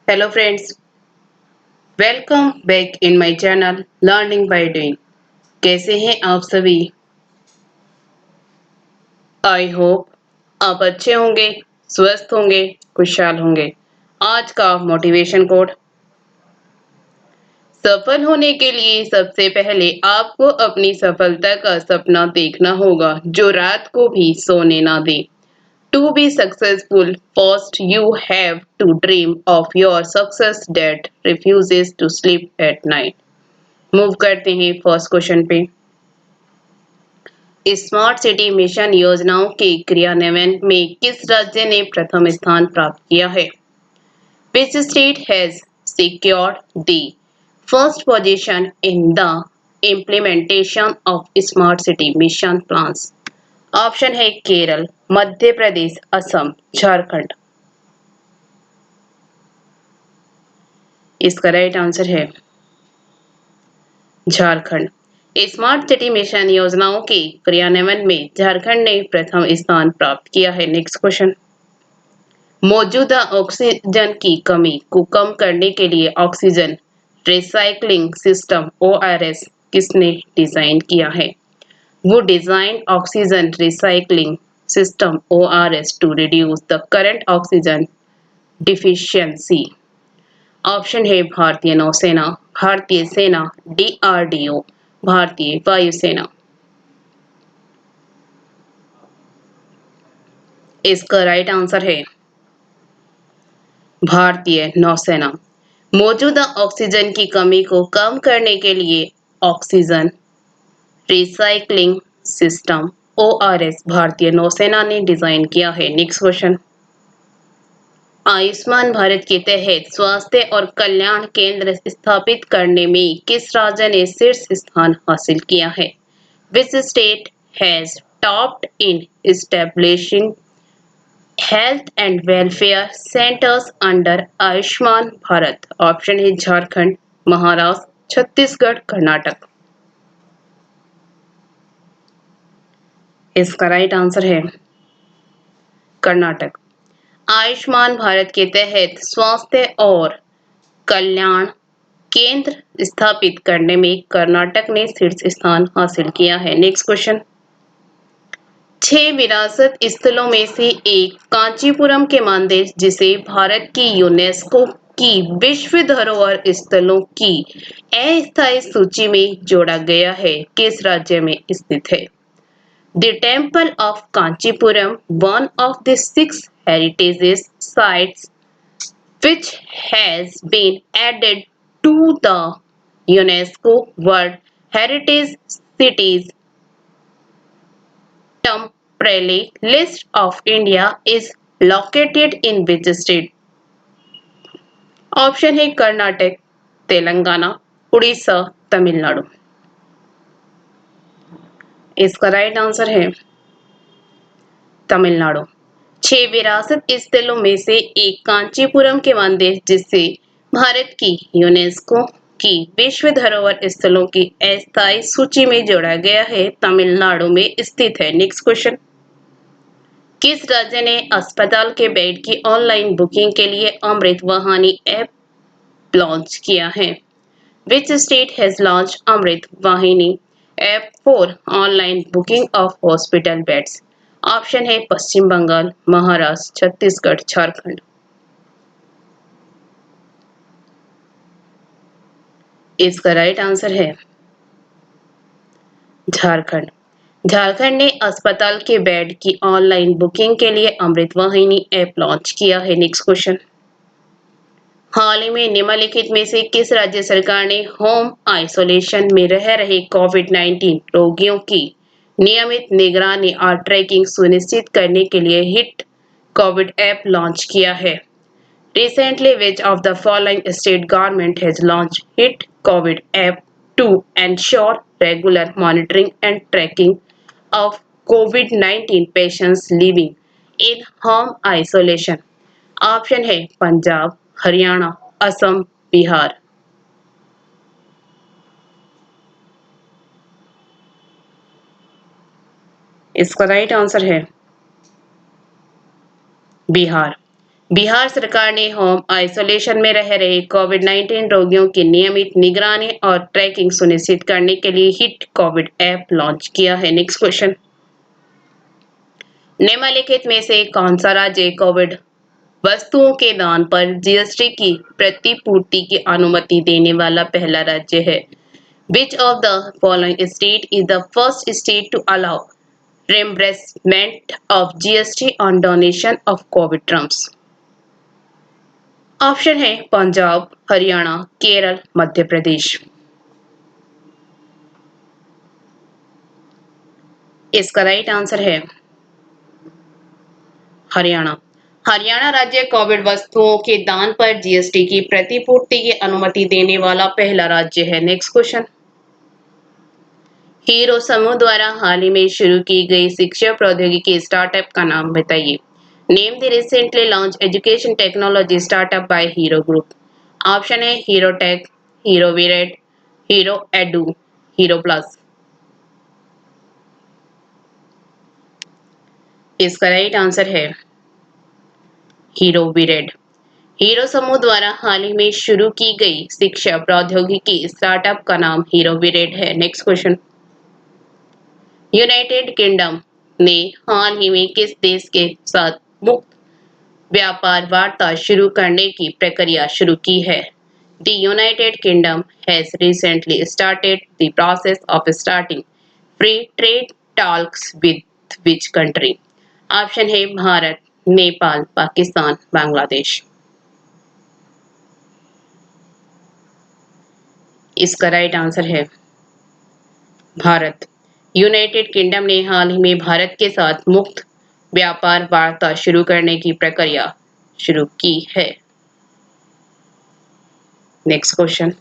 Hello friends, welcome back in my channel Learning by Doing। कैसे हैं आप सभी? आई होप आप अच्छे होंगे, स्वस्थ होंगे, खुशहाल होंगे। आज का मोटिवेशन कोड। सफल होने के लिए सबसे पहले आपको अपनी सफलता का सपना देखना होगा जो रात को भी सोने ना दे। To be successful, first you have to dream of your success that refuses to sleep at night। Move करते हैं फर्स्ट क्वेश्चन पे। स्मार्ट सिटी मिशन योजनाओं के क्रियान्वयन में किस राज्य ने प्रथम स्थान प्राप्त किया है? Which state has secured the first position in the implementation of smart city mission plans? Option है केरल, मध्य प्रदेश, असम, झारखंड। इसका राइट आंसर है झारखंड। स्मार्ट सिटी मिशन योजनाओं के क्रियान्वयन में झारखंड ने प्रथम स्थान प्राप्त किया है। Next question. मौजूदा ऑक्सीजन की कमी को कम करने के लिए ऑक्सीजन रिसाइकलिंग सिस्टम ORS किसने डिजाइन किया है? वो design oxygen recycling system ORS to reduce the current oxygen deficiency. Option है भारतीय नौसेना, भारतीय सेना, DRDO, भारतीय वायुसेना। इसका राइट आंसर है भारतीय नौसेना। मौजूदा ऑक्सीजन की कमी को कम करने के लिए ऑक्सीजन रिसाइकलिंग सिस्टम ORS भारतीय नौसेना ने डिजाइन किया है। Next question. आयुष्मान भारत के तहत स्वास्थ्य और कल्याण केंद्र स्थापित करने में किस राज्य ने शीर्ष स्थान हासिल किया है? Which state has topped in establishing health and welfare centers under Ayushman Bharat? Option है झारखंड, महाराष्ट्र, छत्तीसगढ़, कर्नाटक। इसका राइट आंसर है कर्नाटक। आयुष्मान भारत के तहत स्वास्थ्य और कल्याण केंद्र स्थापित करने में कर्नाटक ने शीर्ष स्थान हासिल किया है। Next question. 6 विरासत स्थलों में से एक कांचीपुरम के मंदिर जिसे भारत की यूनेस्को की विश्व धरोहर स्थलों की अस्थायी सूची में जोड़ा गया है, किस राज्य में स्थित है? The Temple of Kanchipuram, one of the 6 heritage sites which has been added to the UNESCO World Heritage Cities temporary list of India is located in which state? Option है कर्नाटक, तेलंगाना, उड़ीसा, तमिलनाडु। इसका राइट आंसर है तमिलनाडु। 6 विरासत स्थलों में से एक कांचीपुरम के मंदिर जिसे भारत की यूनेस्को की विश्व धरोहर स्थलों की अस्थायी सूची में जोड़ा गया है, तमिलनाडु में स्थित है। Next question. किस राज्य ने अस्पताल के बेड की ऑनलाइन बुकिंग के लिए अमृत वाहिनी ऐप लॉन्च किया है? Which state has launched Amrit Vahini app for online booking of hospital beds? Option है पश्चिम बंगाल, महाराष्ट्र, छत्तीसगढ़, झारखंड। इसका राइट आंसर है झारखंड। झारखंड ने अस्पताल के बेड की ऑनलाइन बुकिंग के लिए अमृत वाहिनी ऐप लॉन्च किया है। Next question. हाल ही में निम्नलिखित में से किस राज्य सरकार ने होम आइसोलेशन में रह रहे कोविड-19 रोगियों की नियमित निगरानी और ट्रैकिंग सुनिश्चित करने के लिए हिट कोविड ऐप लॉन्च किया है? Recently, which of the following state government has launched HIT COVID app to ensure regular monitoring and tracking of COVID-19 patients living in home isolation? Option है पंजाब, हरियाणा, असम, बिहार। इसका right answer है बिहार। बिहार सरकार ने home isolation में रह रहे कोविड-19 रोगियों की नियमित निगरानी और ट्रैकिंग सुनिश्चित करने के लिए हिट कोविड ऐप लॉन्च किया है। नेक्स्ट क्वेश्चन, निम्नलिखित में से कौन सा राज्य कोविड वस्तुओं के दान पर जीएसटी की प्रतिपूर्ति की अनुमति देने वाला पहला राज्य है? Which of the following state is the first state to allow reimbursement of GST on donation of COVID drums? Option है पंजाब, हरियाणा, केरल, मध्य प्रदेश। इसका राइट आंसर है हरियाणा। हरियाणा राज्य कोविड वस्तुओं के दान पर जीएसटी की प्रतिपूर्ति की अनुमति देने वाला पहला राज्य है। नेक्स्ट क्वेश्चन, हीरो समूह द्वारा हाल ही में शुरू की गई शिक्षा प्रौद्योगिकी स्टार्टअप का नाम बताइए। Name the recently launch education technology startup by Hero group. Option है Hero tech, Hero Vired, Hero Edu, Hero plus. इसका राइट आंसर है हीरो विरेट। हीरो समूह द्वारा हाल ही में शुरू की गई शिक्षा प्रौद्योगिकी स्टार्टअप का नाम हीरो विरेट है। नेक्स्ट क्वेश्चन, यूनाइटेड किंगडम ने हाल ही में किस देश के साथ मुक्त व्यापार वार्ता शुरू करने की प्रक्रिया शुरू की है? The United kingdom has recently started the process of starting free trade talks with which country? Option है भारत, नेपाल, पाकिस्तान, बांग्लादेश। इसका राइट आंसर है भारत। यूनाइटेड किंगडम ने हाल ही में भारत के साथ मुक्त व्यापार वार्ता शुरू करने की प्रक्रिया शुरू की है। नेक्स्ट क्वेश्चन,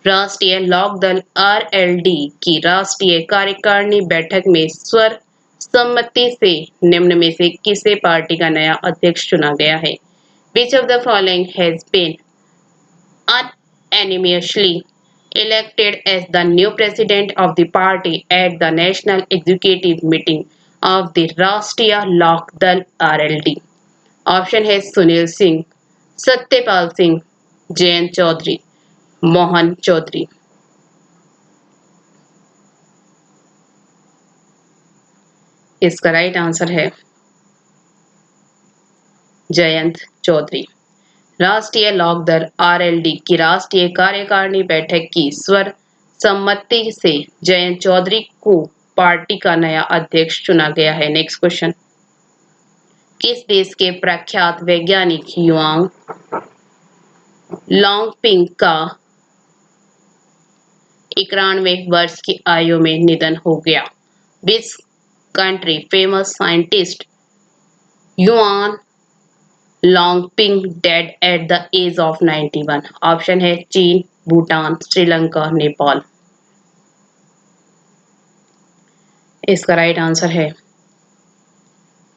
राष्ट्रीय लोक दल आरएलडी की राष्ट्रीय कार्यकारिणी बैठक में सर्व सम्मति से निम्न में से किसे पार्टी का नया अध्यक्ष चुना गया है? Which of the following has been unanimously elected as the new president of the party at the national executive meeting of the राष्ट्रीय लोक दल आरएलडी? ऑप्शन है सुनील सिंह, सत्यपाल सिंह, जयंत चौधरी, मोहन चौधरी। इसका राइट आंसर है जयंत चौधरी। राष्ट्रीय लोक दल आरएलडी की राष्ट्रीय कार्यकारिणी बैठक की सर्व सम्मति से जयंत चौधरी को पार्टी का नया अध्यक्ष चुना गया है। नेक्स्ट क्वेश्चन, किस देश के प्रख्यात वैज्ञानिक युआंग लॉन्गपिंग का 91 वर्ष की आयु में निधन हो गया? Which country famous scientist Yuan Longping dead at the age of 91? Option है चीन, भूटान, श्रीलंका, नेपाल। इसका राइट आंसर है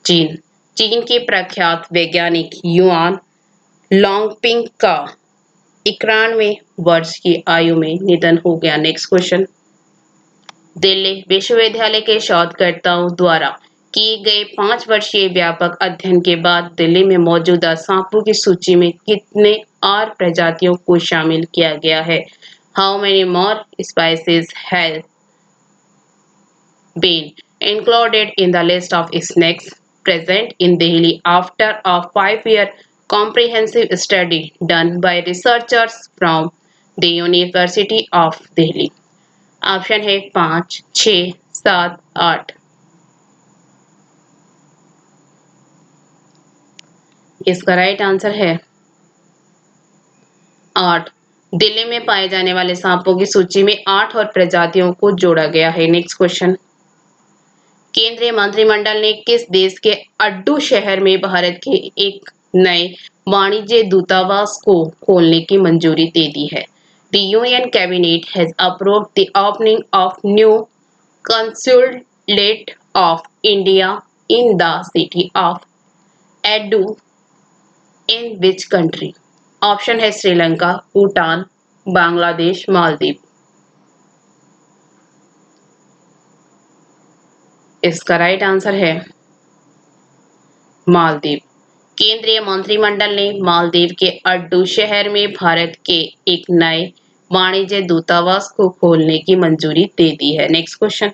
चीन। चीन के प्रख्यात वैज्ञानिक युआन लॉन्गपिंग का 91 वर्ष की आयु में निधन हो गया। नेक्स्ट क्वेश्चन, दिल्ली विश्वविद्यालय के शोधकर्ताओं द्वारा किए गए 5 वर्षीय व्यापक अध्ययन के बाद दिल्ली में मौजूदा सांपों की सूची में कितने और प्रजातियों को शामिल किया गया है? How many more species have been included in the list of snakes present in Delhi after a 5-year comprehensive study done by researchers from the University of Delhi? Option है 5, 6, 7, 8। इसका राइट आंसर है 8। दिल्ली में पाए जाने वाले सांपों की सूची में 8 और प्रजातियों को जोड़ा गया है। नेक्स्ट क्वेश्चन, केंद्रीय मंत्रिमंडल ने किस देश के अड्डू शहर में भारत के एक नए वाणिज्य दूतावास को खोलने की मंजूरी दे दी है? The UN cabinet has approved the opening of new consulate of India in the city of Edu in which country? Option है श्रीलंका, भूटान, बांग्लादेश, मालदीव। इसका राइट आंसर है मालदीव। केंद्रीय मंत्रिमंडल ने मालदीव के अड्डू शहर में भारत के एक नए वाणिज्य दूतावास को खोलने की मंजूरी दे दी है। Next question.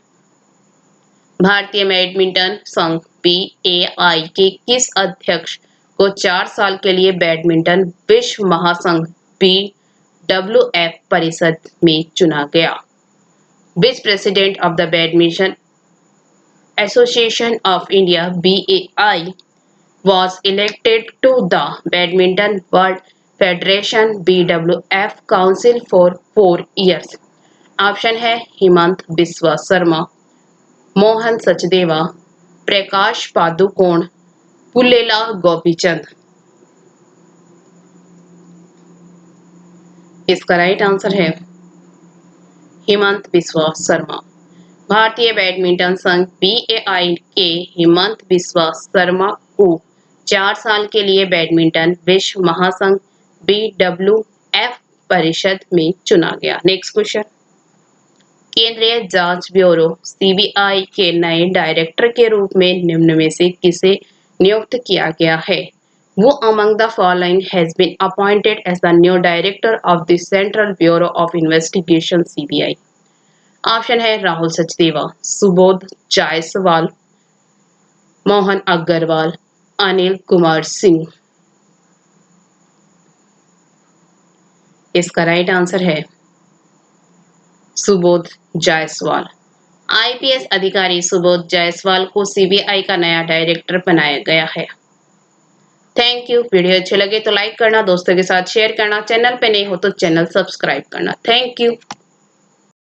भारतीय बैडमिंटन संघ बीएआई के किस अध्यक्ष को 4 साल के लिए बैडमिंटन विश्व महासंघ बीडब्ल्यूएफ परिषद में चुना गया? Which president of the badminton association of India BAI was elected to the Badminton World Federation BWF Council for 4 years. Option है हेमंत बिस्वा शर्मा, मोहन सचदेवा, प्रकाश पादुकोण, पुल्लेला गोपीचंद। इसका राइट आंसर है हेमंत बिस्वा शर्मा। भारतीय बैडमिंटन संघ BAI के हेमंत बिस्वा शर्मा को 4 साल के लिए बैडमिंटन विश्व महासंघ BWF परिषद में चुना गया। Next question. केंद्रीय जांच ब्यूरो CBI के नए डायरेक्टर के रूप में निम्न में से किसे नियुक्त किया गया है? Who among the following has been appointed as the new director of the Central Bureau of Investigation CBI? Option है राहुल सचदेवा, सुबोध जायसवाल, मोहन अग्रवाल, अनिल कुमार सिंह। इसका राइट आंसर है सुबोध जायसवाल। IPS अधिकारी सुबोध जायसवाल को CBI का नया डायरेक्टर बनाया गया है। Thank you. वीडियो अच्छे लगे तो लाइक करना, दोस्तों के साथ शेयर करना, चैनल पे नहीं हो तो चैनल सब्सक्राइब करना। Thank you.